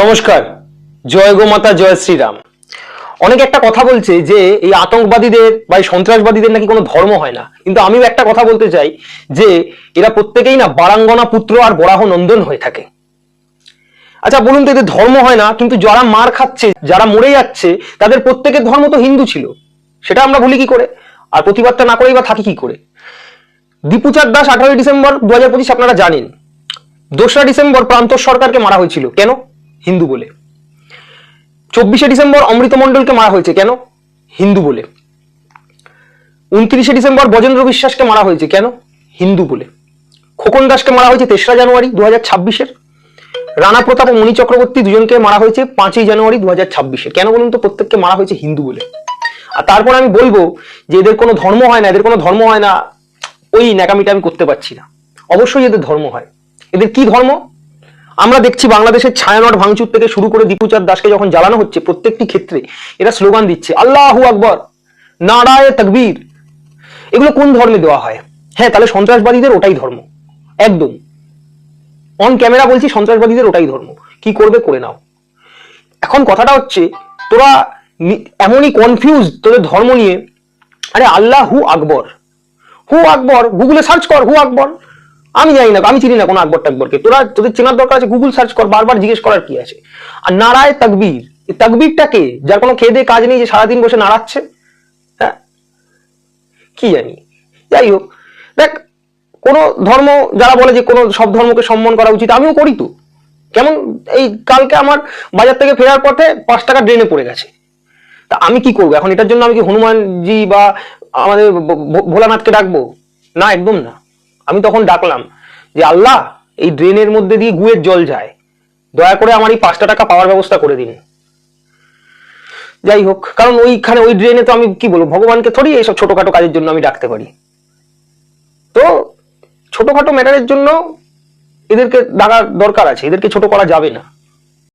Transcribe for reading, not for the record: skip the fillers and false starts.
নমস্কার, জয় গো মাতা, জয় শ্রীরাম। অনেকে একটা কথা বলছে যে এই আতঙ্কবাদীদের বা এই সন্ত্রাসবাদীদের নাকি কোনো ধর্ম হয় না, কিন্তু আমিও একটা কথা বলতে চাই যে এরা প্রত্যেকেই না বারাঙ্গনা পুত্র আর বরাহ নন্দন হয়ে থাকে। আচ্ছা বলুন তো, এদের ধর্ম হয় না, কিন্তু যারা মার খাচ্ছে, যারা মরে যাচ্ছে, তাদের প্রত্যেকের ধর্ম তো হিন্দু ছিল, সেটা আমরা ভুলি কি করে? আর প্রতিবাদটা না করেই বা থাকি কি করে? দীপুচাঁদ দাস 18 ডিসেম্বর 2025 আপনারা জানেন। 2রা ডিসেম্বর প্রান্তর সরকারকে মারা হয়েছিল, কেন? হিন্দু বলে। 24শে ডিসেম্বর অমৃত মণ্ডলকে মারা হয়েছে, কেন? হিন্দু বলে। 29শে ডিসেম্বর ব্রজেন্দ্র বিশ্বাসকে মারা হয়েছে, কেন? হিন্দু বলে। খোকন দাসকে মারা হয়েছে 3রা জানুয়ারি 2026-এর। রানা প্রতাপ ও মণি চক্রবর্তী দুজনকে মারা হয়েছে 5ই জানুয়ারি 2026-এ, কেন বলুন তো? প্রত্যেককে মারা হয়েছে হিন্দু বলে। আর তারপর আমি বলবো যে এদের কোনো ধর্ম হয় না, এদের কোনো ধর্ম হয় না, ওই ন্যাকামিটা আমি করতে পারছি না। অবশ্যই এদের ধর্ম হয়। এদের কি ধর্ম? আমরা দেখছি বাংলাদেশের ছায়ানট ভাঙচুর থেকে শুরু করে দীপুচাঁদ দাসকে যখন জ্বালানো হচ্ছে, প্রত্যেকটি ক্ষেত্রে এরা স্লোগান দিচ্ছে আল্লাহু আকবর, নারায়ে তাকবীর। এগুলো কোন ধর্মে দেওয়া হয়? হ্যাঁ, তাহলে সন্ত্রাসবাদীদের ওটাই ধর্ম, একদম অন ক্যামেরা বলছি, সন্ত্রাসবাদীদের ওটাই ধর্ম। কি করবে করে নাও। এখন কথাটা হচ্ছে, তোরা এমনই কনফিউজ তোদের ধর্ম নিয়ে। আরে আল্লাহু আকবর, হু আকবর, গুগলে সার্চ কর হু আকবর। আমি জানি না, আমি চিনি না কোনো আকবর টাকবরকে। তোদের চেনার দরকার আছে, গুগল সার্চ কর, বারবার জিজ্ঞেস করার কি আছে? আর নারায় তাকবীর, এই তাকবীরটা কে? যার কোনো খেয়ে দিয়ে কাজ নেই, যে সারাদিন বসে নাড়াচ্ছে। হ্যাঁ, কি জানি। যাই হোক, দেখ, কোন ধর্ম যারা বলে যে কোনো সব ধর্মকে সম্মান করা উচিত, আমিও করি তো। কেমন, এই কালকে আমার বাজার থেকে ফেরার পথে 5 টাকা ড্রেনে পড়ে গেছে, তা আমি কি করবো এখন? এটার জন্য আমি কি হনুমানজি বা আমাদের ভোলানাথকে ডাকবো? না, একদম না। আমি তখন ডাকলাম যে আল্লাহ, এই ড্রেনের মধ্যে দিয়ে গুয়ের জল যায়, দয়া করে আমার এই 5 টাকা পাওয়ার ব্যবস্থা করে দিন। যাই হোক, কারণ ওইখানে ওই ড্রেনে তো আমি কি বলবো, ভগবানকে থোড়ি এইসব ছোটখাটো কাজের জন্য আমি ডাকতে পারি। তো ছোটখাটো ম্যাটারের জন্য এদেরকে ডাকার দরকার আছে, এদেরকে ছোট করা যাবে না।